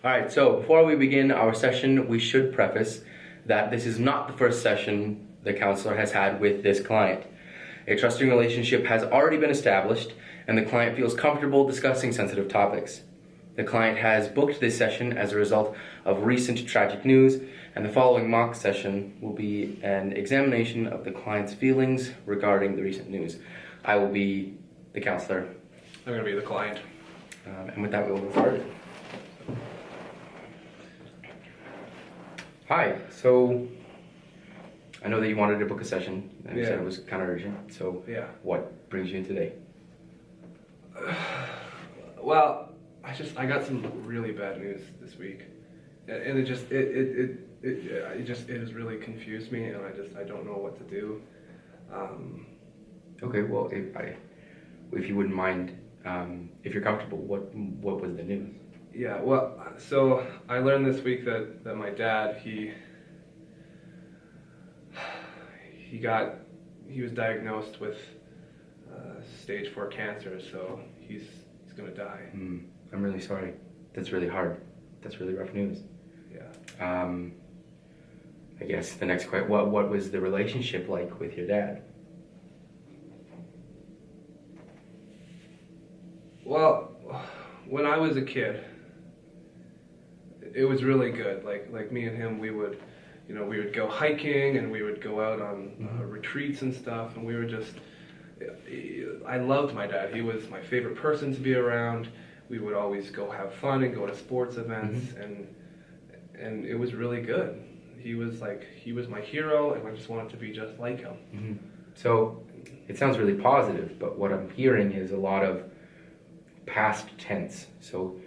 Alright, so before we begin our session, we should preface that this is not the first session the counselor has had with this client. A trusting relationship has already been established, and the client feels comfortable discussing sensitive topics. The client has booked this session as a result of recent tragic news, and the following mock session will be an examination of the client's feelings regarding the recent news. I will be the counselor. I'm going to be the client. And with that, we will get started. Hi, so I know that you wanted to book a session, and you said it was kind of urgent, so what brings you in today? Well, I got some really bad news this week, and it has really confused me, and I don't know what to do. Okay, well, if you wouldn't mind, if you're comfortable, what was the news? Yeah, well, so I learned this week that my dad, he was diagnosed with stage 4 cancer, so he's gonna die. I'm really sorry. That's really hard. That's really rough news. Yeah. I guess the next question, what was the relationship like with your dad? Well, when I was a kid, it was really good. Like me and him, we would go hiking, and we would go out on retreats and stuff, and we were just, I loved my dad. He was my favorite person to be around. We would always go have fun and go to sports events, and it was really good. He was my hero, and I just wanted to be just like him. So it sounds really positive, but what I'm hearing is a lot of past tense. So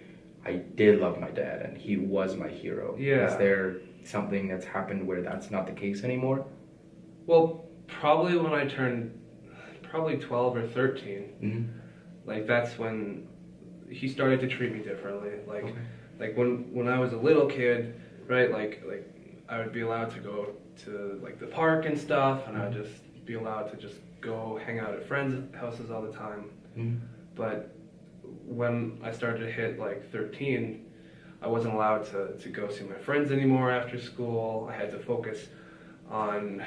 I did love my dad, and he was my hero. Yeah. Is there something that's happened where that's not the case anymore? Well, probably when I turned 12 or 13, like that's when he started to treat me differently. Like when I was a little kid, right? Like I would be allowed to go to like the park and stuff, and I'd just be allowed to just go hang out at friends' houses all the time. But when I started to hit like 13, I wasn't allowed to go see my friends anymore after school. I had to focus on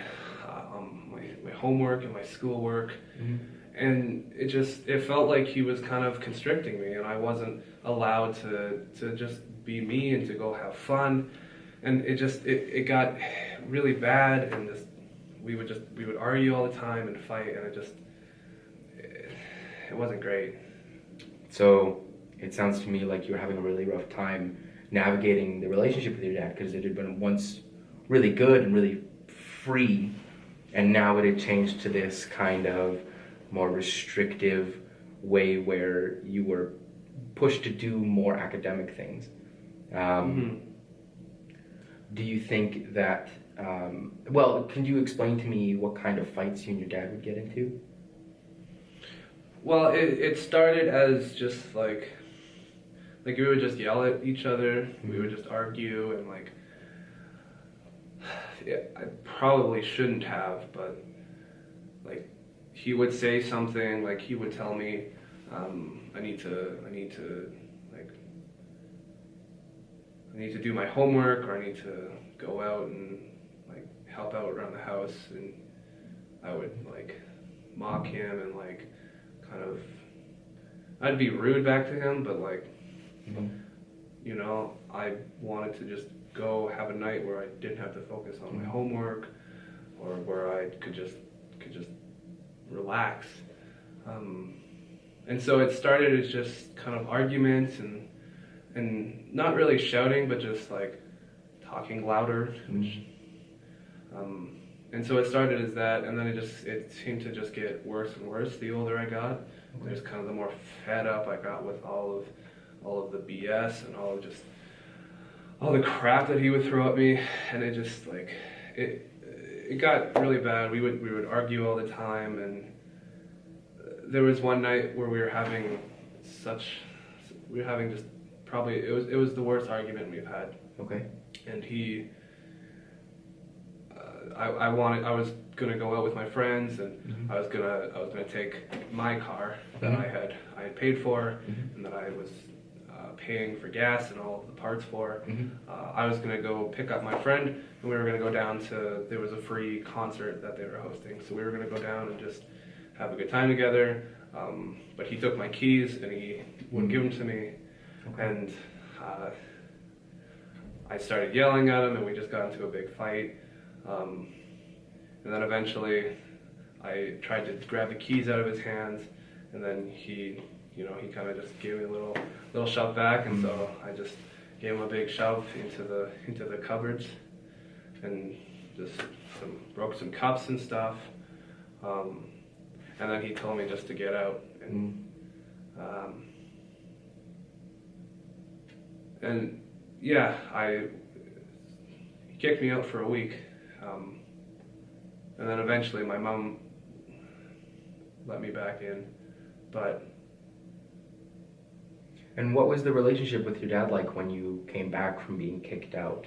my homework and my schoolwork. And it felt like he was kind of constricting me, and I wasn't allowed to just be me and to go have fun. And it got really bad, and we would argue all the time and fight, and it wasn't great. So it sounds to me like you were having a really rough time navigating the relationship with your dad, because it had been once really good and really free, and now it had changed to this kind of more restrictive way where you were pushed to do more academic things. Do you think that, can you explain to me what kind of fights you and your dad would get into? Well, it started as just like we would just yell at each other. We would just argue, and I probably shouldn't have, but like he would say something, like he would tell me, I need to do my homework, or I need to go out and like help out around the house, and I would like mock him and like kind of, I'd be rude back to him, but like, I wanted to just go have a night where I didn't have to focus on my homework, or where I could just relax. And so it started as just kind of arguments and not really shouting, but just like talking louder. And so it started as that, and then it seemed to just get worse and worse the older I got. Just kind of the more fed up I got with all of the BS and all the crap that he would throw at me, and it just like it got really bad. We would argue all the time, and there was one night where we were having just probably it was the worst argument we've had. Okay. And I was gonna go out with my friends, and I was gonna take my car that I had paid for, and that I was paying for gas and all of the parts for. Mm-hmm. I was going to go pick up my friend, and we were going to go down to, there was a free concert that they were hosting, so we were going to go down and just have a good time together. But he took my keys and he wouldn't give them to me. Okay. And I started yelling at him, and we just got into a big fight. And then eventually I tried to grab the keys out of his hands, and then he kind of just gave me a little shove back, and so I just gave him a big shove into the cupboards, and just broke some cups and stuff. And then he told me just to get out, and yeah, he kicked me out for a week, and then eventually my mom let me back in, but. And what was the relationship with your dad like when you came back from being kicked out?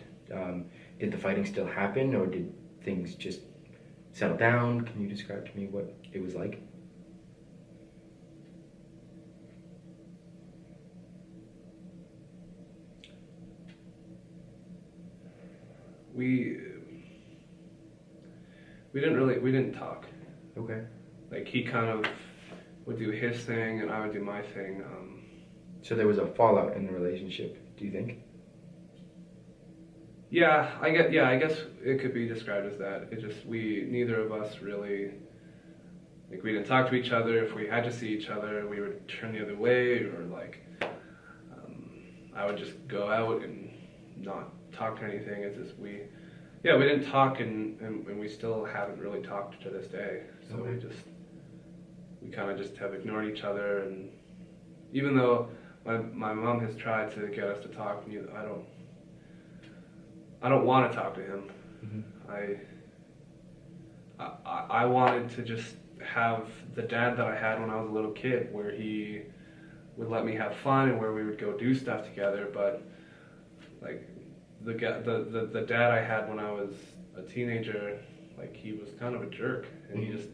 Did the fighting still happen, or did things just settle down? Can you describe to me what it was like? We didn't talk. Okay. Like, he kind of would do his thing and I would do my thing. So there was a fallout in the relationship, do you think? Yeah, I guess it could be described as that. It just, neither of us really, like, we didn't talk to each other. If we had to see each other, we would turn the other way, or like, I would just go out and not talk to anything. It's just, we didn't talk, and we still haven't really talked to this day. So Okay. we kind of just have ignored each other, and even though my mom has tried to get us to talk, I don't want to talk to him. Mm-hmm. I wanted to just have the dad that I had when I was a little kid, where he would let me have fun and where we would go do stuff together. But like the dad I had when I was a teenager, like, he was kind of a jerk, and he just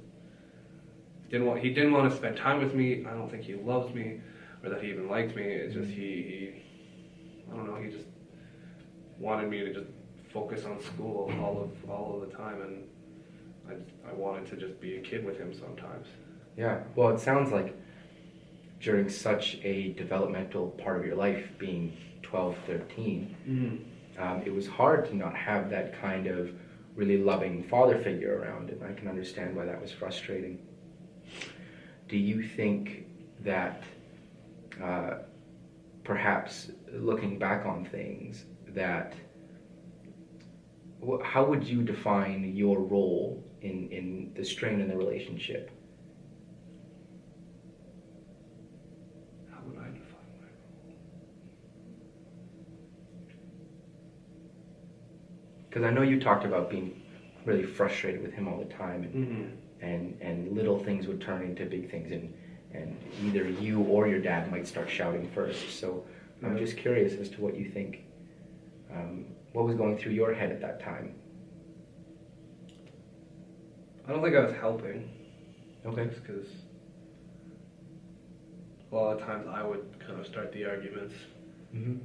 didn't want to spend time with me. I don't think he loves me, or that he even liked me. It's just he I don't know, he just wanted me to just focus on school all of the time, and I wanted to just be a kid with him sometimes. Yeah, well, it sounds like during such a developmental part of your life, being 12, 13, it was hard to not have that kind of really loving father figure around, and I can understand why that was frustrating. Do you think that perhaps looking back on things, that how would you define your role in the strain in the relationship? How would I define my role? Because I know you talked about being really frustrated with him all the time, and little things would turn into big things, and either you or your dad might start shouting first. So I'm just curious as to what you think. What was going through your head at that time? I don't think I was helping. Okay. Because a lot of times I would kind of start the arguments. Mm-hmm.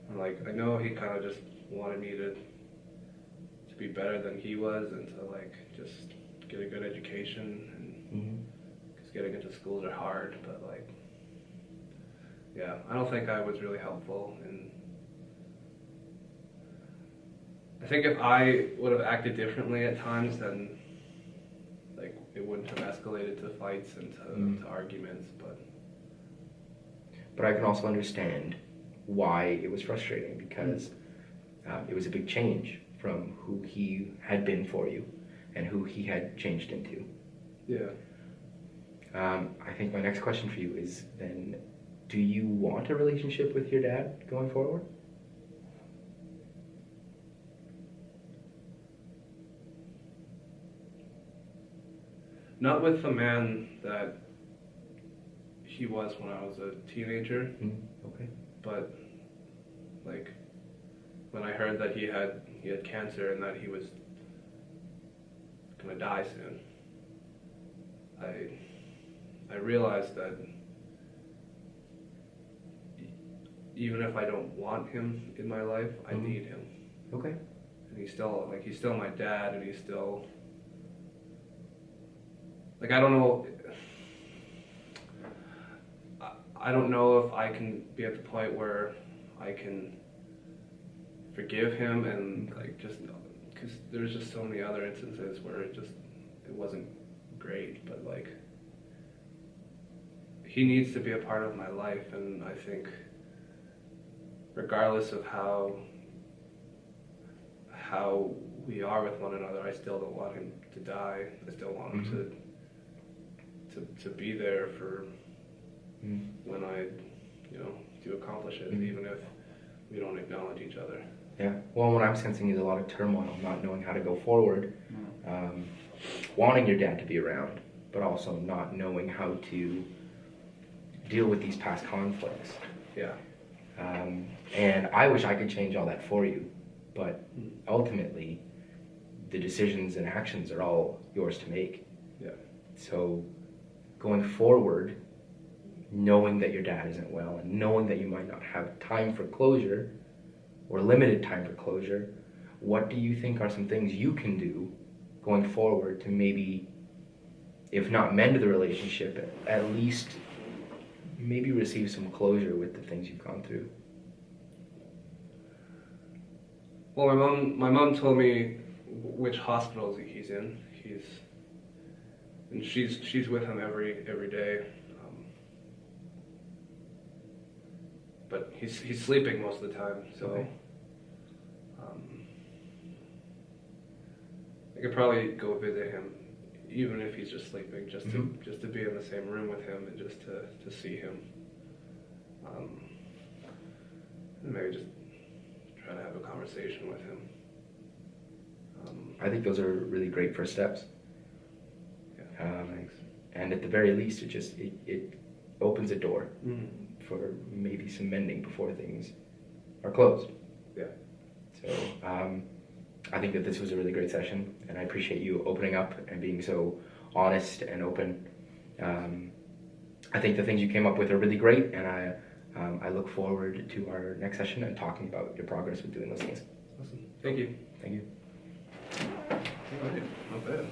And like, I know he kind of just wanted me to be better than he was, and to like just get a good education, and because getting into schools are hard. But like, yeah, I don't think I was really helpful, and I think if I would have acted differently at times, then like it wouldn't have escalated to fights and to arguments. But I can also understand why it was frustrating, because it was a big change from who he had been for you and who he had changed into. Yeah. I think my next question for you is then, do you want a relationship with your dad going forward? Not with the man that he was when I was a teenager, Okay. but like when I heard that he had cancer and that he was gonna die soon, I realized that even if I don't want him in my life, I need him. Okay. And he's still my dad, and he's still, like, I don't know. I don't know if I can be at the point where I can forgive him and like just, because there's just so many other instances where it wasn't great, but like he needs to be a part of my life, and I think regardless of how we are with one another, I still don't want him to die. I still want him to be there for when I, do accomplish it, even if we don't acknowledge each other. Yeah. Well, what I'm sensing is a lot of turmoil, not knowing how to go forward, wanting your dad to be around, but also not knowing how to deal with these past conflicts. Yeah. And I wish I could change all that for you, but ultimately, the decisions and actions are all yours to make. Yeah. So, going forward, knowing that your dad isn't well and knowing that you might not have time for closure or limited time for closure, what do you think are some things you can do going forward to maybe, if not mend the relationship, at least maybe receive some closure with the things you've gone through? Well, my mom told me which hospitals he's in. And she's with him every day. But he's sleeping most of the time, so Okay. I could probably go visit him, even if he's just sleeping, just to be in the same room with him and just to see him. And maybe just try to have a conversation with him. I think those are really great first steps. Yeah, thanks. And at the very least, it opens a door for maybe some mending before things are closed. Yeah. So I think that this was a really great session, and I appreciate you opening up and being so honest and open. I think the things you came up with are really great, and I look forward to our next session and talking about your progress with doing those things. Awesome. Thank you. Thank you. All right. Not bad.